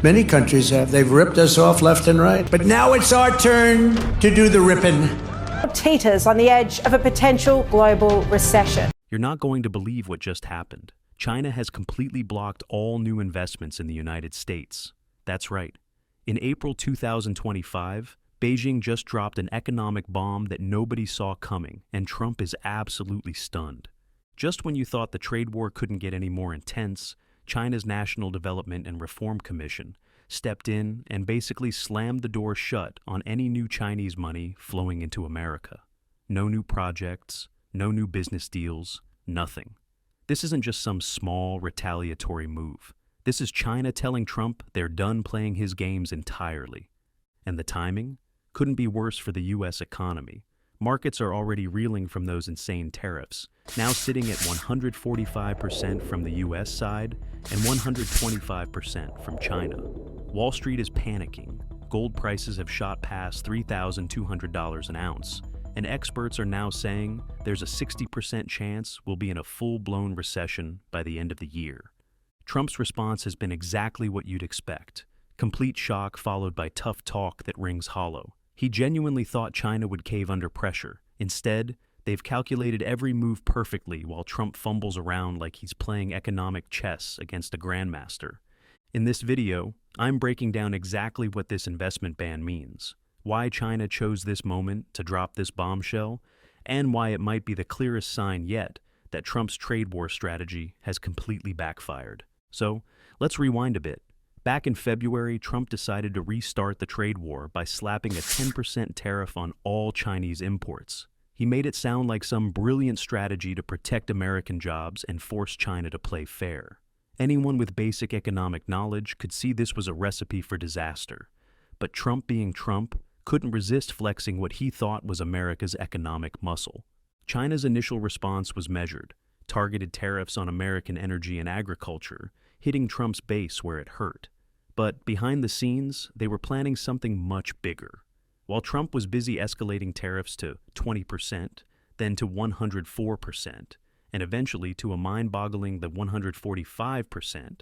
Many countries have. They've ripped us off left and right. But now it's our turn to do the ripping. Teeters on the edge of a potential global recession. You're not going to believe what just happened. China has completely blocked all new investments in the United States. That's right. In April 2025, Beijing just dropped an economic bomb that nobody saw coming, and Trump is absolutely stunned. Just when you thought the trade war couldn't get any more intense, China's National Development and Reform Commission stepped in and basically slammed the door shut on any new Chinese money flowing into America. No new projects, no new business deals, nothing. This isn't just some small retaliatory move. This is China telling Trump they're done playing his games entirely. And the timing couldn't be worse for the U.S. economy. Markets are already reeling from those insane tariffs, now sitting at 145% from the U.S. side and 125% from China. Wall Street is panicking. Gold prices have shot past $3,200 an ounce, and experts are now saying there's a 60% chance we'll be in a full-blown recession by the end of the year. Trump's response has been exactly what you'd expect. Complete shock followed by tough talk that rings hollow. He genuinely thought China would cave under pressure. Instead, they've calculated every move perfectly while Trump fumbles around like he's playing economic chess against a grandmaster. In this video, I'm breaking down exactly what this investment ban means, why China chose this moment to drop this bombshell, and why it might be the clearest sign yet that Trump's trade war strategy has completely backfired. So, let's rewind a bit. Back in February, Trump decided to restart the trade war by slapping a 10% tariff on all Chinese imports. He made it sound like some brilliant strategy to protect American jobs and force China to play fair. Anyone with basic economic knowledge could see this was a recipe for disaster. But Trump, being Trump, couldn't resist flexing what he thought was America's economic muscle. China's initial response was measured, targeted tariffs on American energy and agriculture, hitting Trump's base where it hurt. But behind the scenes, they were planning something much bigger. While Trump was busy escalating tariffs to 20%, then to 104%, and eventually to a mind-boggling the 145%,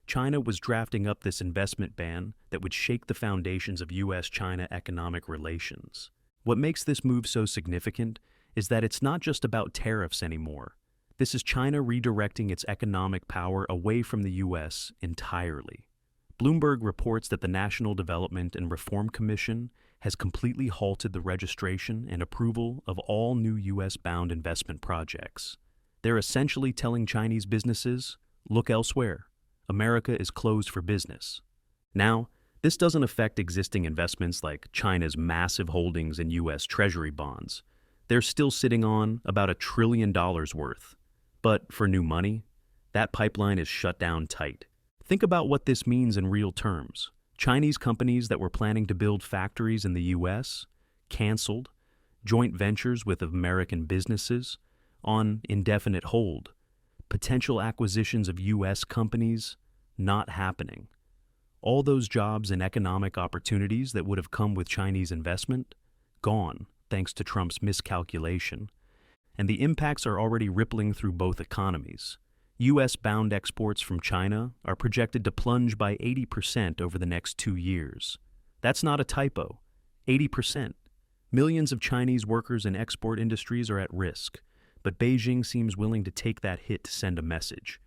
China was drafting up this investment ban that would shake the foundations of U.S.-China economic relations. What makes this move so significant is that it's not just about tariffs anymore. This is China redirecting its economic power away from the U.S. entirely. Bloomberg reports that the National Development and Reform Commission has completely halted the registration and approval of all new U.S.-bound investment projects. They're essentially telling Chinese businesses, look elsewhere. America is closed for business. Now, this doesn't affect existing investments like China's massive holdings in U.S. Treasury bonds. They're still sitting on about $1 trillion worth. But for new money, that pipeline is shut down tight. Think about what this means in real terms. Chinese companies that were planning to build factories in the U.S. canceled, joint ventures with American businesses on indefinite hold, potential acquisitions of U.S. companies not happening. All those jobs and economic opportunities that would have come with Chinese investment, gone thanks to Trump's miscalculation. And the impacts are already rippling through both economies. U.S.-bound exports from China are projected to plunge by 80% over the next 2 years. That's not a typo. 80%. Millions of Chinese workers in export industries are at risk, but Beijing seems willing to take that hit to send a message.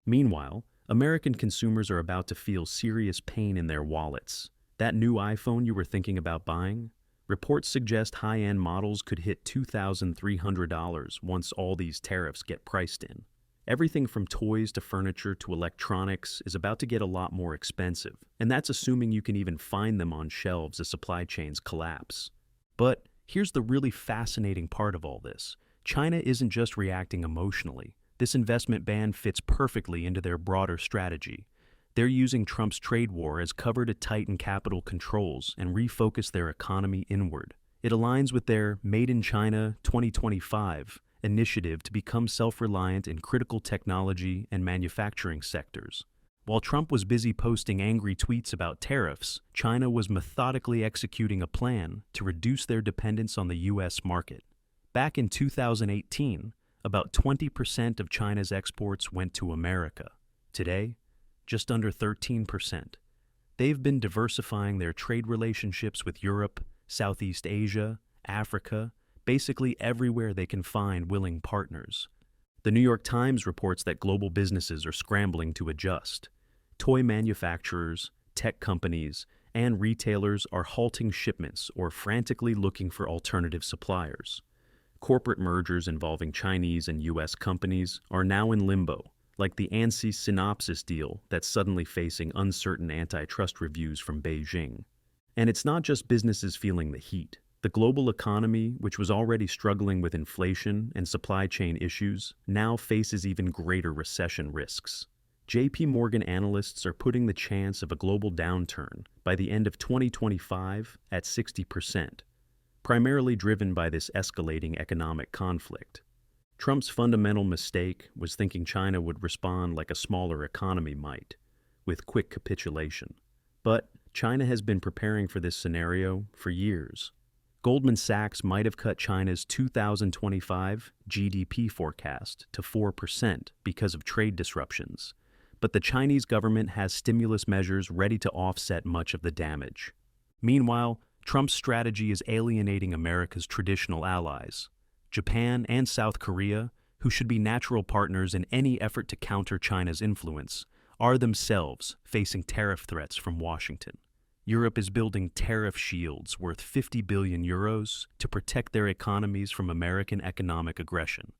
Meanwhile, American consumers are about to feel serious pain in their wallets. That new iPhone you were thinking about buying? Reports suggest high-end models could hit $2,300 once all these tariffs get priced in. Everything from toys to furniture to electronics is about to get a lot more expensive, and that's assuming you can even find them on shelves as supply chains collapse. But here's the really fascinating part of all this. China isn't just reacting emotionally. This investment ban fits perfectly into their broader strategy. They're using Trump's trade war as cover to tighten capital controls and refocus their economy inward. It aligns with their Made in China 2025 initiative to become self-reliant in critical technology and manufacturing sectors. While Trump was busy posting angry tweets about tariffs, China was methodically executing a plan to reduce their dependence on the U.S. market. Back in 2018, about 20% of China's exports went to America. Today, just under 13%. They've been diversifying their trade relationships with Europe, Southeast Asia, Africa, basically everywhere they can find willing partners. The New York Times reports that global businesses are scrambling to adjust. Toy manufacturers, tech companies, and retailers are halting shipments or frantically looking for alternative suppliers. Corporate mergers involving Chinese and U.S. companies are now in limbo, like the ANSYS-Synopsys deal that's suddenly facing uncertain antitrust reviews from Beijing. And it's not just businesses feeling the heat. The global economy, which was already struggling with inflation and supply chain issues, now faces even greater recession risks. J.P. Morgan analysts are putting the chance of a global downturn by the end of 2025 at 60%, primarily driven by this escalating economic conflict. Trump's fundamental mistake was thinking China would respond like a smaller economy might, with quick capitulation. But China has been preparing for this scenario for years. Goldman Sachs might have cut China's 2025 GDP forecast to 4% because of trade disruptions, but the Chinese government has stimulus measures ready to offset much of the damage. Meanwhile, Trump's strategy is alienating America's traditional allies. Japan and South Korea, who should be natural partners in any effort to counter China's influence, are themselves facing tariff threats from Washington. Europe is building tariff shields worth 50 billion euros to protect their economies from American economic aggression.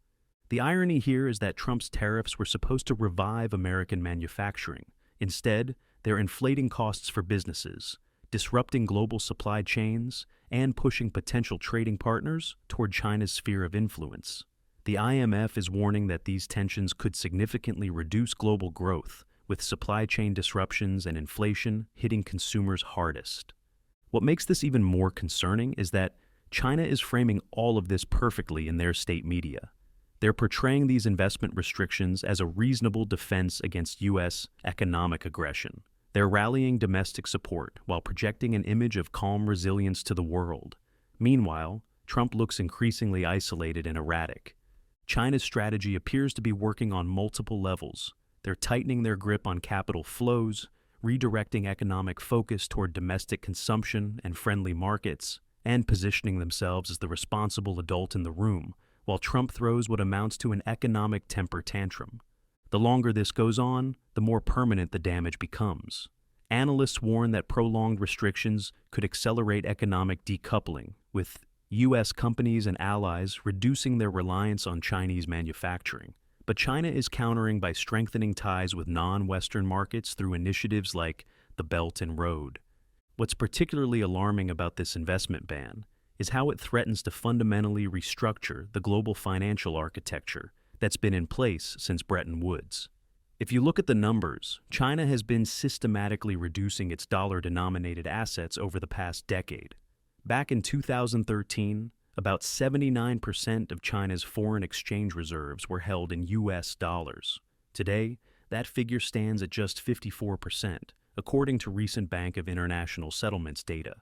The irony here is that Trump's tariffs were supposed to revive American manufacturing. Instead, they're inflating costs for businesses, disrupting global supply chains, and pushing potential trading partners toward China's sphere of influence. The IMF is warning that these tensions could significantly reduce global growth, with supply chain disruptions and inflation hitting consumers hardest. What makes this even more concerning is that China is framing all of this perfectly in their state media. They're portraying these investment restrictions as a reasonable defense against U.S. economic aggression. They're rallying domestic support while projecting an image of calm resilience to the world. Meanwhile, Trump looks increasingly isolated and erratic. China's strategy appears to be working on multiple levels. They're tightening their grip on capital flows, redirecting economic focus toward domestic consumption and friendly markets, and positioning themselves as the responsible adult in the room, while Trump throws what amounts to an economic temper tantrum. The longer this goes on, the more permanent the damage becomes. Analysts warn that prolonged restrictions could accelerate economic decoupling, with U.S. companies and allies reducing their reliance on Chinese manufacturing. But China is countering by strengthening ties with non-Western markets through initiatives like the Belt and Road. What's particularly alarming about this investment ban is how it threatens to fundamentally restructure the global financial architecture that's been in place since Bretton Woods. If you look at the numbers, China has been systematically reducing its dollar-denominated assets over the past decade. Back in 2013, about 79% of China's foreign exchange reserves were held in U.S. dollars. Today, that figure stands at just 54%, according to recent Bank of International Settlements data.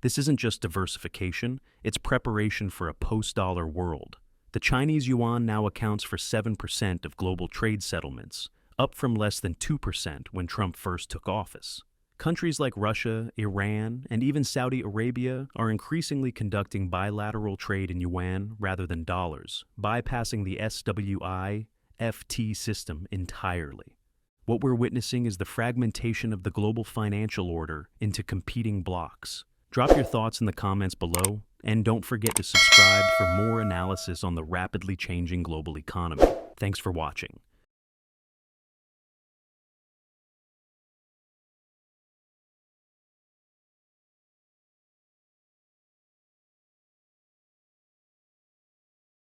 This isn't just diversification, it's preparation for a post-dollar world. The Chinese yuan now accounts for 7% of global trade settlements, up from less than 2% when Trump first took office. Countries like Russia, Iran, and even Saudi Arabia are increasingly conducting bilateral trade in yuan rather than dollars, bypassing the SWI-FT system entirely. What we're witnessing is the fragmentation of the global financial order into competing blocks. Drop your thoughts in the comments below, and don't forget to subscribe for more analysis on the rapidly changing global economy. Thanks for watching.